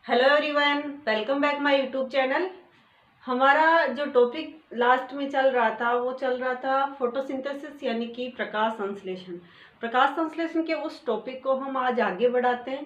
Hello everyone, welcome back my YouTube channel. हमारा जो topic last में चल रहा था वो चल रहा था फोटोसिंथेसिस यानी कि प्रकाश संश्लेषण। प्रकाश संश्लेषण के उस टॉपिक को हम आज आगे बढ़ाते हैं।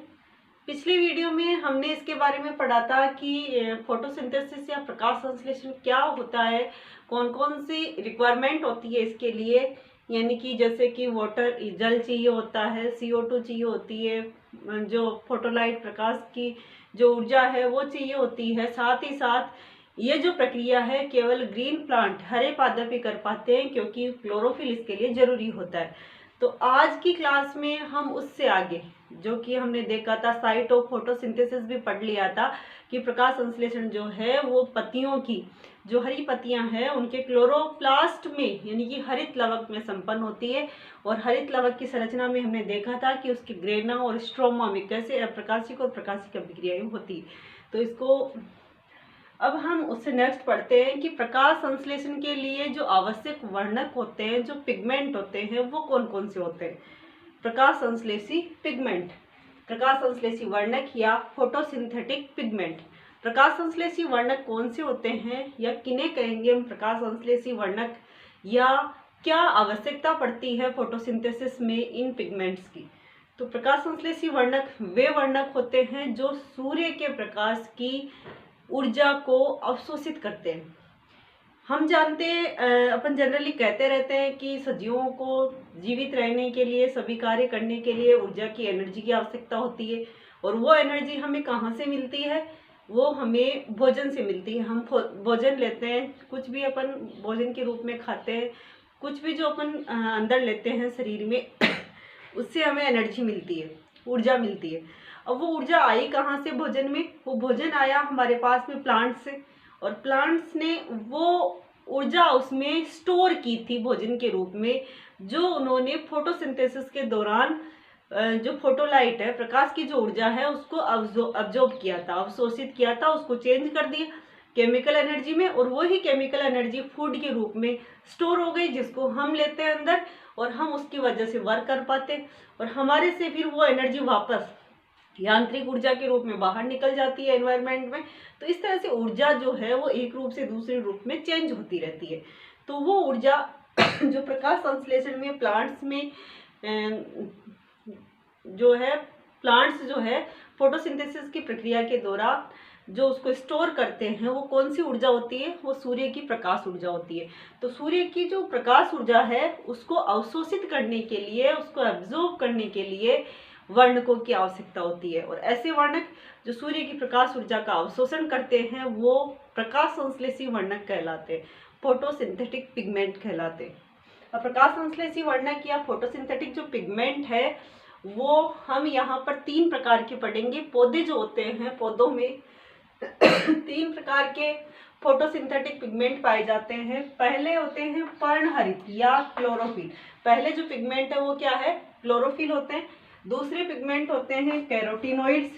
पिछली वीडियो में हमने इसके बारे में पढ़ा था कि फोटोसिंथेसिस या प्रकाश संश्लेषण क्या होता है, कौन कौन सी रिक्वायरमेंट होती है इसके लिए, यानी कि जैसे कि वाटर जल चाहिए होता है, CO2 चाहिए होती है, जो फोटोलाइट प्रकाश की जो ऊर्जा है वो चाहिए होती है। साथ ही साथ ये जो प्रक्रिया है केवल ग्रीन प्लांट हरे पादप ही कर पाते हैं क्योंकि क्लोरोफिल इसके लिए जरूरी होता है। तो आज की क्लास में हम उससे आगे जो कि हमने देखा था, साइट ऑफ फोटोसिंथेसिस भी पढ़ लिया था कि प्रकाश संश्लेषण जो है वो पत्तियों की जो हरी पत्तियां हैं उनके क्लोरोप्लास्ट में यानी कि हरित लवक में संपन्न होती है। और हरित लवक की संरचना में हमने देखा था कि उसके ग्रेना और स्ट्रोमा में कैसे अप्रकाशिक और प्रकाशिक अभिक्रियाएं होती है। तो इसको अब हम उससे नेक्स्ट पढ़ते हैं कि प्रकाश संश्लेषण के लिए जो आवश्यक वर्णक होते हैं, जो पिगमेंट होते हैं, वो कौन कौन से होते हैं। प्रकाश संश्लेषी पिगमेंट, प्रकाश संश्लेषी वर्णक या फोटोसिंथेटिक पिगमेंट। प्रकाश संश्लेषी वर्णक कौन से होते हैं या किन्हें कहेंगे हम प्रकाश संश्लेषी वर्णक, या क्या आवश्यकता पड़ती है फोटोसिंथेसिस में इन पिगमेंट्स की। तो प्रकाश संश्लेषी वर्णक वे वर्णक होते हैं जो सूर्य के प्रकाश की ऊर्जा को अवशोषित करते हैं। हम जानते अपन जनरली कहते रहते हैं कि सजीवों को जीवित रहने के लिए, सभी कार्य करने के लिए ऊर्जा की, एनर्जी की आवश्यकता होती है। और वो एनर्जी हमें कहाँ से मिलती है? वो हमें भोजन से मिलती है। हम भोजन लेते हैं, कुछ भी अपन भोजन के रूप में खाते हैं, कुछ भी जो अपन अंदर लेते हैं शरीर में उससे हमें एनर्जी मिलती है, ऊर्जा मिलती है। अब वो ऊर्जा आई कहाँ से? भोजन में। वो भोजन आया हमारे पास में प्लांट से, और प्लांट्स ने वो ऊर्जा उसमें स्टोर की थी भोजन के रूप में, जो उन्होंने फोटोसिंथेसिस के दौरान जो फोटोलाइट है, प्रकाश की जो ऊर्जा है, उसको अब्जॉर्ब किया था, अवशोषित किया था, उसको चेंज कर दिया केमिकल एनर्जी में। और वही केमिकल एनर्जी फूड के रूप में स्टोर हो गई, जिसको हम लेते हैं अंदर और हम उसकी वजह से वर्क कर पाते, और हमारे से फिर वो एनर्जी वापस यांत्रिक ऊर्जा के रूप में बाहर निकल जाती है एनवायरनमेंट में। तो इस तरह से ऊर्जा जो है वो एक रूप से दूसरे रूप में चेंज होती रहती है। तो वो ऊर्जा जो प्रकाश संश्लेषण में प्लांट्स में जो है, प्लांट्स जो है फोटोसिंथेसिस की प्रक्रिया के दौरान जो उसको स्टोर करते हैं, वो कौन सी ऊर्जा होती है? वो सूर्य की प्रकाश ऊर्जा होती है। तो सूर्य की जो प्रकाश ऊर्जा है उसको अवशोषित करने के लिए, उसको एब्जॉर्ब करने के लिए वर्णकों की आवश्यकता होती है। और ऐसे वर्णक जो सूर्य की प्रकाश ऊर्जा का अवशोषण करते हैं वो प्रकाश संश्लेषी वर्णक कहलाते हैं, फोटोसिंथेटिक पिगमेंट कहलाते हैं। अब प्रकाश संश्लेषी वर्णक या फोटोसिंथेटिक जो पिगमेंट है वो हम यहाँ पर 3 प्रकार के पढ़ेंगे। पौधे जो होते हैं, पौधों में 3 प्रकार के फोटोसिंथेटिक पिगमेंट पाए जाते हैं। पहले होते हैं पर्णहरित या क्लोरोफिल। पहले जो पिगमेंट है वो क्या है? क्लोरोफिल होते हैं। दूसरे पिगमेंट होते हैं कैरोटीनॉइड्स,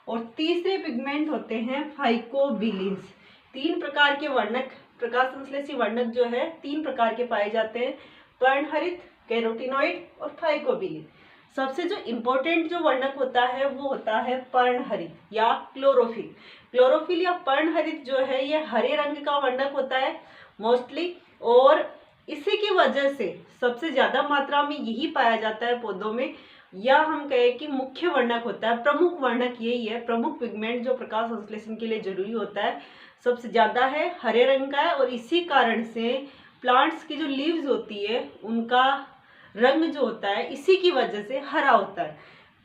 और तीसरे पिगमेंट होते हैं फाइकोबिलिन्स। 3 प्रकार के वर्णक, प्रकाश संश्लेषी वर्णक जो है 3 प्रकार के पाए जाते हैं, पर्णहरित, कैरोटीनॉइड और फाइकोबिलिन। सबसे जो इम्पोर्टेंट जो वर्णक होता है वो होता है पर्णहरित या क्लोरोफिल। क्लोरोफिल या पर्णहरित जो है ये हरे रंग का वर्णक होता है मोस्टली, और इसी की वजह से सबसे ज्यादा मात्रा में यही पाया जाता है पौधों में, या हम कहें कि मुख्य वर्णक होता है, प्रमुख वर्णक यही है। प्रमुख पिगमेंट जो प्रकाश संश्लेषण के लिए जरूरी होता है सबसे ज्यादा है, हरे रंग का है। और इसी कारण से प्लांट्स की जो लीव्स होती है उनका रंग जो होता है इसी की वजह से हरा होता है।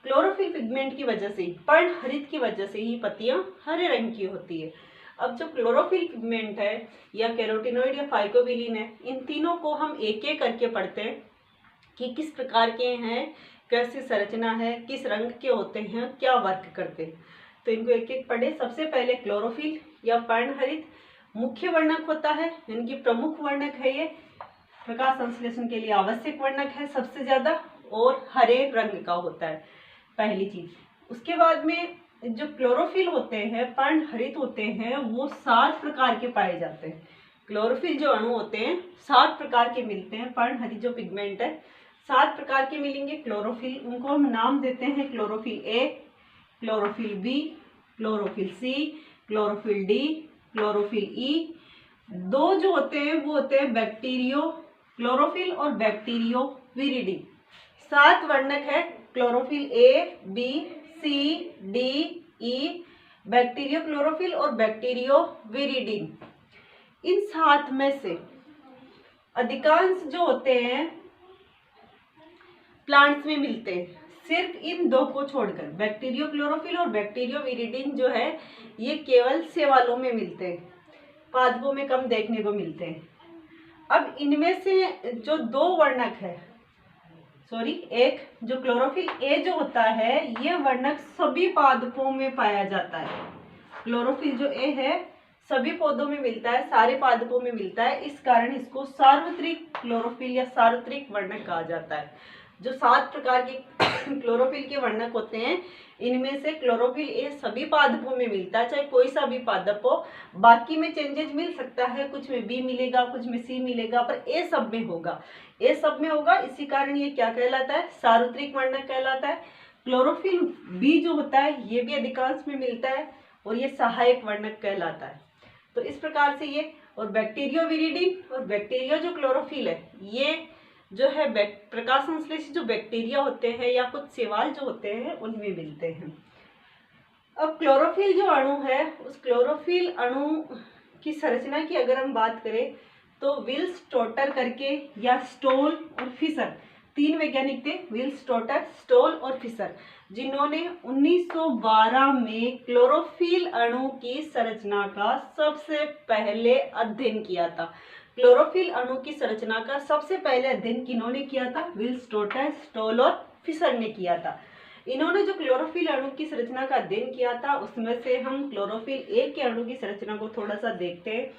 क्लोरोफिल पिगमेंट की वजह से ही, पर्णहरित की वजह से ही पत्तियां हरे रंग की होती है। अब जो क्लोरोफिल पिगमेंट है या कैरोटीनॉइड या फाइकोबिलिन है, इन तीनों को हम एक एक करके पढ़ते हैं कि किस प्रकार के हैं, कैसी संरचना है, किस रंग के होते हैं, क्या वर्क करते हैं। तो इनको एक एक पढ़े। सबसे पहले क्लोरोफिल या पर्णहरित मुख्य वर्णक होता है, इनकी प्रमुख वर्णक है, ये प्रकाश संश्लेषण के लिए आवश्यक वर्णक है सबसे ज्यादा, और हरे रंग का होता है पहली चीज। उसके बाद में जो क्लोरोफिल होते हैं, पर्णहरित होते हैं, वो 7 प्रकार के पाए जाते हैं। क्लोरोफिल जो अणु होते हैं 7 प्रकार के मिलते हैं। पर्णहरित जो पिगमेंट है 7 प्रकार के मिलेंगे क्लोरोफिल। उनको हम नाम देते हैं chlorophyll A, chlorophyll B, chlorophyll C, chlorophyll D, chlorophyll E. दो जो होते हैं वो होते हैं बैक्टीरियो क्लोरोफिल और बैक्टीरियो विरिडी। 7 वर्णक है chlorophyll A, B, C, D, E, bacterio chlorophyll और बैक्टीरियो विरिडीन। इन 7 में से अधिकांश जो होते हैं प्लांट्स में मिलते हैं, सिर्फ इन 2 को छोड़कर बैक्टीरियो क्लोरोफिल और बैक्टीरियो विरिडीन जो है ये केवल शैवालों में मिलते हैं, पादपों में कम देखने को मिलते हैं। अब इनमें से जो 2 वर्णक है, एक जो क्लोरोफिल ए जो होता है ये वर्णक सभी पादपों में पाया जाता है। क्लोरोफिल जो ए है सभी पौधों में मिलता है, सारे पादपों में मिलता है, इस कारण इसको सार्वत्रिक क्लोरोफिल या सार्वत्रिक वर्णक कहा जाता है। जो 7 प्रकार के क्लोरोफिल के वर्णक होते हैं इनमें से क्लोरोफिल ए सभी पादपों में मिलता है, चाहे कोई सा भी पादप हो। बाकी में चेंजेस मिल सकता है, कुछ में बी मिलेगा, कुछ में सी मिलेगा, पर ए सब में होगा, ए सब में होगा। इसी कारण ये क्या कहलाता है, सार्वत्रिक वर्णक कहलाता है। क्लोरोफिल बी जो होता है ये भी अधिकांश में मिलता है और ये सहायक वर्णक कहलाता है। तो इस प्रकार से ये, और बैक्टीरियो विरिडीन और बैक्टीरिया जो क्लोरोफिल है ये जो है प्रकाश संश्लेषी जो बैक्टीरिया होते हैं या कुछ शैवाल जो होते हैं उनमें मिलते हैं। अब क्लोरोफिल जो अणु है उस क्लोरोफिल अणु की संरचना की अगर हम बात करें तो विल्स टोटर करके या स्टोल और फिशर 3 वैज्ञानिक थे, विल्स टोटर, स्टोल और फिशर, जिन्होंने 1912 में क्लोरोफिल अणु की संरचना का सबसे पहले अध्ययन किया था। क्लोरोफिल अणु की संरचना का सबसे पहले अध्ययन किन्होंने किया था, विल्स टोटर, स्टोल और फिशर ने किया था। इन्होंने जो क्लोरोफिल अणु की संरचना का अध्ययन किया था उसमें से हम क्लोरोफिल ए के अणु की संरचना को थोड़ा सा देखते हैं।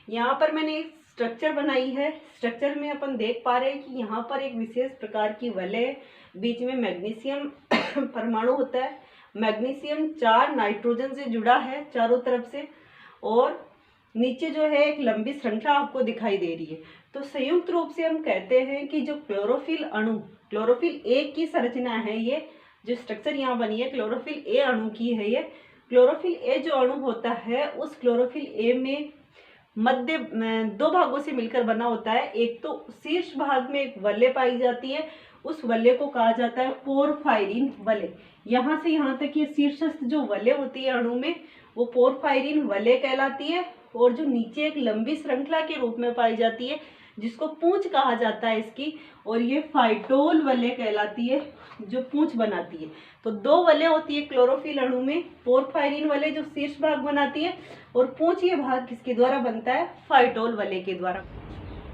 यहाँ पर मैंने एक स्ट्रक्चर बनाई है, स्ट्रक्चर में अपन देख पा रहे हैं कि यहाँ पर एक विशेष प्रकार की वलय, बीच में मैग्नीशियम परमाणु होता है। मैग्नीशियम 4 नाइट्रोजन से जुड़ा है चारों तरफ से, और नीचे जो है एक लंबी श्रृंखला आपको दिखाई दे रही है। तो संयुक्त रूप से हम कहते हैं कि जो क्लोरोफिल अणु, क्लोरोफिल ए की संरचना है, ये जो स्ट्रक्चर यहाँ बनी है क्लोरोफिल ए अणु की है। ये क्लोरोफिल ए जो अणु होता है उस क्लोरोफिल ए में मध्य 2 भागों से मिलकर बना होता है। एक तो शीर्ष भाग में एक वलय पाई जाती है, उस वलय को कहा जाता है पोरफायरिन वलय। यहाँ से यहाँ तक ये शीर्षस्थ जो वलय होती है अणु में वो पोरफायरिन वलय कहलाती है, और जो नीचे एक लंबी श्रृंखला के रूप में पाई जाती है जिसको पूंछ कहा जाता है इसकी, और ये फाइटोल वलय कहलाती है जो पूंछ बनाती है। तो 2 वलय होती है क्लोरोफिल अणु में, पोरफायरिन वलय जो शीर्ष भाग बनाती है और पूंछ ये भाग किसके द्वारा बनता है, फाइटोल वलय के द्वारा।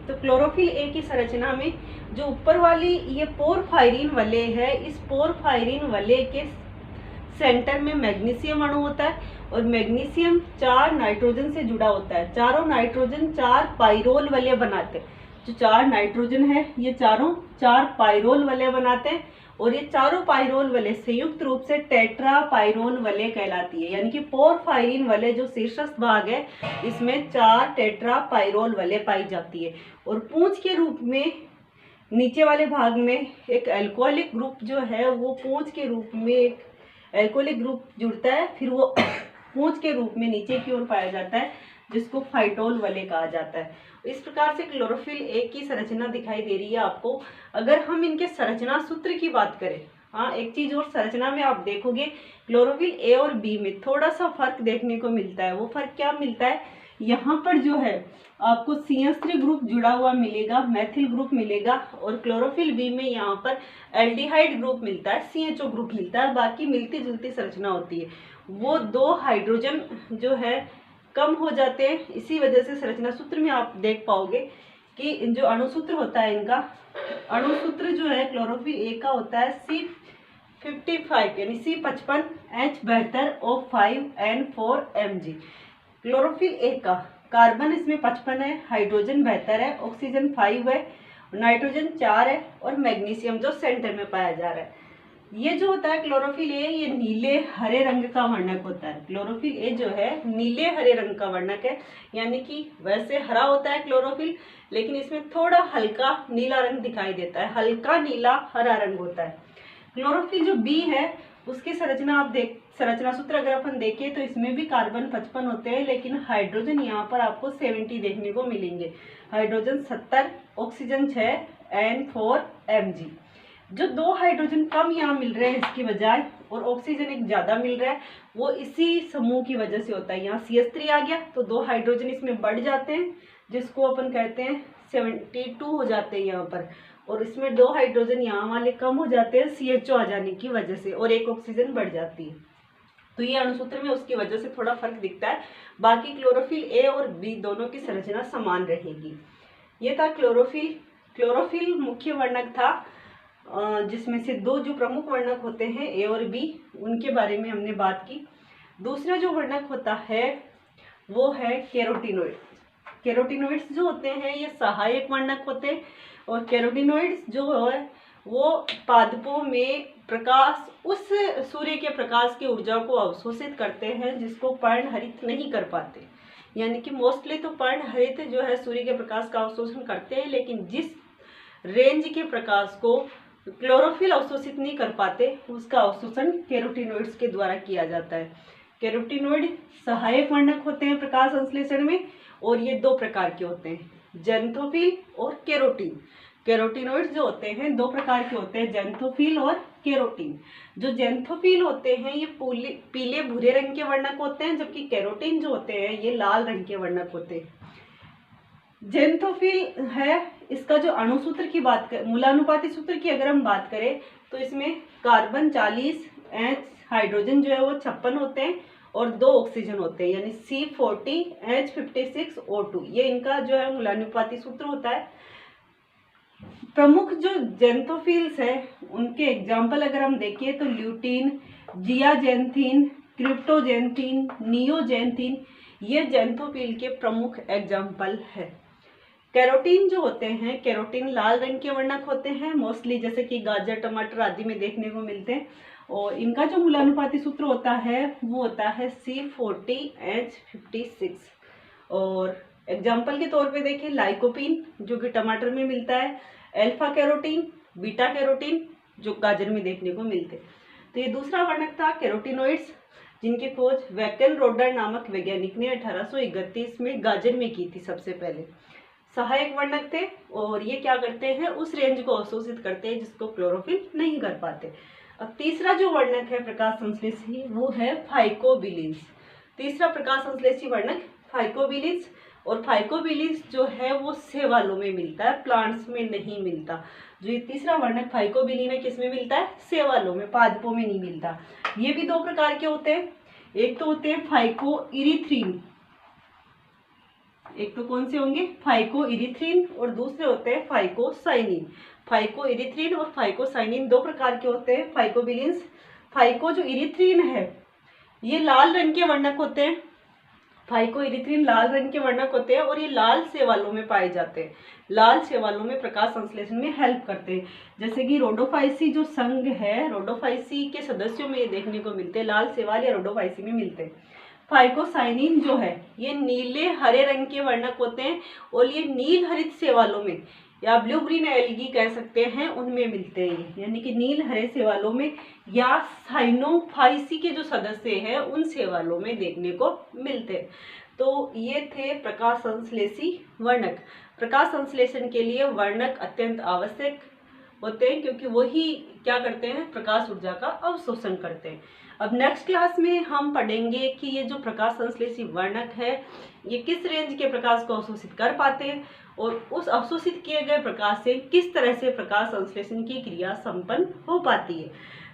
तो क्लोरोफिल ए की संरचना में जो ऊपर वाली ये पोरफायरिन वलय है, इस पोरफायरिन वलय के सेंटर में मैग्नीशियम अणु होता है, और मैग्नीशियम 4 नाइट्रोजन से जुड़ा होता है। चारों नाइट्रोजन 4 पाइरोल वलय बनाते हैं। जो 4 नाइट्रोजन है ये चारों 4 पाइरोल वलय बनाते हैं, और ये चारों पाइरोल वलय संयुक्त रूप से टेट्रा पाइरोल वलय कहलाती है। यानी कि पोरफायरिन वलय जो शीर्षस्थ भाग है इसमें 4 टेट्रा पाइरोल वलय पाई जाती है, और पूंछ के रूप में नीचे वाले भाग में एक अल्कोहलिक ग्रुप जो है वो पूंछ के रूप में एक अल्कोहलिक ग्रुप जुड़ता है, फिर वो पूंछ के रूप में नीचे की ओर पाया जाता है जिसको फाइटोल वलय कहा जाता है। इस प्रकार से क्लोरोफिल ए की संरचना दिखाई दे रही है आपको। अगर हम इनके संरचना सूत्र की बात करें, हाँ एक चीज और संरचना में आप देखोगे क्लोरोफिल ए और बी में थोड़ा सा फर्क देखने को मिलता है। वो फर्क क्या मिलता है, यहाँ पर जो है आपको CH3 ग्रुप जुड़ा हुआ मिलेगा, मैथिल ग्रुप मिलेगा, और क्लोरोफिल बी में यहाँ पर एल्डिहाइड ग्रुप मिलता है, CHO ग्रुप मिलता है। बाकी मिलती जुलती संरचना होती है। वो 2 हाइड्रोजन जो है कम हो जाते हैं, इसी वजह से संरचना सूत्र में आप देख पाओगे कि जो अणुसूत्र होता है इनका, अणुसूत्र जो है क्लोरोफिल ए का होता है C55 यानी C55H72O5N4Mg। क्लोरोफिल ए का कार्बन इसमें 55 है, हाइड्रोजन 72 है, ऑक्सीजन 5 है, नाइट्रोजन 4 है, और मैग्नीशियम जो सेंटर में पाया जा रहा है। ये जो होता है क्लोरोफिल ए ये नीले हरे रंग का वर्णक होता है। क्लोरोफिल ए जो है नीले हरे रंग का वर्णक है, यानी कि वैसे हरा होता है क्लोरोफिल, लेकिन इसमें थोड़ा हल्का नीला रंग दिखाई देता है, हल्का नीला हरा रंग होता है। क्लोरोफिल जो बी है उसकी संरचना आप देख संरचना सूत्र अगर अपन देखें तो इसमें भी कार्बन 55 होते हैं, लेकिन हाइड्रोजन यहाँ पर आपको 70 देखने को मिलेंगे। Hydrogen 70, oxygen 6, N4 Mg। जो 2 हाइड्रोजन कम यहाँ मिल रहे हैं इसकी बजाय और ऑक्सीजन एक ज़्यादा मिल रहा है, वो इसी समूह की वजह से होता है। यहाँ CH3 आ गया तो 2 हाइड्रोजन इसमें बढ़ जाते हैं, जिसको अपन कहते हैं 72 हो जाते हैं यहाँ पर, और इसमें 2 हाइड्रोजन यहाँ वाले कम हो जाते हैं CHO आ जाने की वजह से, और एक ऑक्सीजन बढ़ जाती है। तो ये अणुसूत्र में उसकी वजह से थोड़ा फर्क दिखता है। बाकी क्लोरोफिल ए और बी दोनों की संरचना समान रहेगी। ये था क्लोरोफिल। क्लोरोफिल मुख्य वर्णक था, जिसमें से 2 जो प्रमुख वर्णक होते हैं ए और बी, उनके बारे में हमने बात की। दूसरा जो वर्णक होता है वो है कैरोटीनॉइड। कैरोटीनॉइड्स जो होते हैं ये सहायक वर्णक होते हैं, और कैरोटीनॉइड्स जो है वो पादपों में प्रकाश, उस सूर्य के प्रकाश की ऊर्जा को अवशोषित करते हैं जिसको पर्णहरित नहीं कर पाते। यानी कि मोस्टली तो पर्णहरित जो है सूर्य के प्रकाश का अवशोषण करते हैं, लेकिन जिस रेंज के प्रकाश को क्लोरोफिल अवशोषित नहीं कर पाते उसका अवशोषण कैरोटीनॉइड्स के द्वारा किया जाता है। कैरोटीनॉइड सहायक वर्णक होते हैं प्रकाश संश्लेषण में, और ये 2 प्रकार के होते हैं, ज़ैंथोफिल और कैरोटीन। कैरोटीनॉइड्स जो होते हैं 2 प्रकार के होते हैं, ज़ैंथोफिल और कैरोटीन। जो ज़ैंथोफिल होते हैं ये पीले भूरे रंग के वर्णक होते हैं, जबकि कैरोटीन जो होते हैं ये लाल रंग के वर्णक होते हैं। ज़ैंथोफिल है, इसका जो अणुसूत्र की बात कर, मूलानुपाती सूत्र की अगर हम बात करें तो इसमें कार्बन 40, H हाइड्रोजन जो है वो 56 होते हैं, और 2 ऑक्सीजन होते हैं, यानी C40 H56 O2। ये इनका जो है मूलानुपाती सूत्र होता है। प्रमुख जो ज़ैंथोफिल्स है उनके एग्जाम्पल अगर हम देखें तो ल्यूटीन, जियाजेंथीन, क्रिप्टोजेंथीन, नियोजेंथीन, ये ज़ैंथोफिल के प्रमुख एग्जाम्पल है। कैरोटीन जो होते हैं, कैरोटीन लाल रंग के वर्णक होते हैं, मोस्टली जैसे कि गाजर, टमाटर आदि में देखने को मिलते हैं, और इनका जो मूलानुपाती सूत्र होता है वो होता है C40 H56। और एग्जाम्पल के तौर पे देखें लाइकोपीन जो कि टमाटर में मिलता है, अल्फा कैरोटीन, बीटा कैरोटीन जो गाजर में देखने को मिलते हैं। तो ये दूसरा वर्णक था कैरोटीनॉइड्स, जिनकी खोज वैकेनरोडर नामक वैज्ञानिक ने 1831 में गाजर में की थी सबसे पहले। सहायक वर्णक थे, और ये क्या करते हैं, उस रेंज को अवशोषित करते हैं जिसको क्लोरोफिल नहीं कर पाते। अब तीसरा जो वर्णक है प्रकाश संश्लेषी वो है फाइकोबिलिन्स। तीसरा प्रकाश संश्लेषी वर्णक फाइकोबिलिन्स, और फाइकोबिलिन्स जो है वो शैवालों में मिलता है, प्लांट्स में नहीं मिलता। जो ये तीसरा वर्णक फाइकोबिलिन है किसमें मिलता है, शैवालों में, पादपों में नहीं मिलता। ये भी 2 प्रकार के होते हैं, एक तो होते हैं फाइकोइरिथ्रिन, एक तो कौन से होंगे, फाइकोइरिथ्रिन, और दूसरे होते हैं फाइकोसाइनिन। फाइकोइरिथ्रिन और फाइकोसाइनिन 2 प्रकार के होते हैं फाइकोबिलिन्स। फाइको जो इरिथ्रिन है ये लाल रंग के वर्णक होते हैं, फाइकोइरिथ्रिन लाल रंग के वर्णक होते हैं, और ये लाल शैवालों में पाए जाते हैं। लाल शैवालों में प्रकाश संश्लेषण में हेल्प करते हैं, जैसे कि रोडोफाइसी जो संघ है, रोडोफाइसी के सदस्यों में ये देखने को मिलते हैं, लाल शैवाल या रोडोफाइसी में मिलते हैं। फाइकोसाइनिन जो है ये नीले हरे रंग के वर्णक होते हैं, और ये नील हरित शैवालों में या ब्लू ग्रीन एल्गी कह सकते हैं उनमें मिलते हैं, यानी कि नील हरे शैवालों में या साइनोफाइसी के जो सदस्य हैं उन शैवालों में देखने को मिलते हैं। तो ये थे प्रकाश संश्लेषी वर्णक। प्रकाश संश्लेषण के लिए वर्णक अत्यंत आवश्यक होते हैं, क्योंकि वही क्या करते हैं, प्रकाश ऊर्जा का अवशोषण करते हैं। अब नेक्स्ट क्लास में हम पढ़ेंगे कि ये जो प्रकाश संश्लेषी वर्णक है ये किस रेंज के प्रकाश को अवशोषित कर पाते हैं, और उस अवशोषित किए गए प्रकाश से किस तरह से प्रकाश संश्लेषण की क्रिया संपन्न हो पाती है।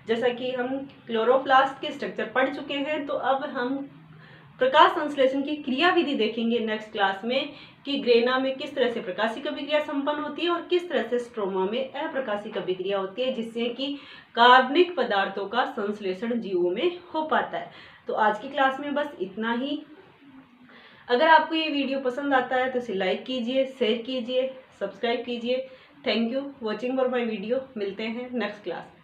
जैसा कि हम क्लोरोप्लास्ट के स्ट्रक्चर पढ़ चुके हैं, तो अब हम प्रकाश संश्लेषण की क्रिया विधि देखेंगे नेक्स्ट क्लास में, कि ग्रेना में किस तरह से प्रकाशिक अभिक्रिया संपन्न होती है और किस तरह से स्ट्रोमा में अप्रकाशिक अभिक्रिया होती है, जिससे कि कार्बनिक पदार्थों का संश्लेषण जीवों में हो पाता है। तो आज की क्लास में बस इतना ही। अगर आपको ये वीडियो पसंद आता है तो इसे लाइक कीजिए, शेयर कीजिए, सब्सक्राइब कीजिए। Thank you watching for my video. मिलते हैं नेक्स्ट क्लास।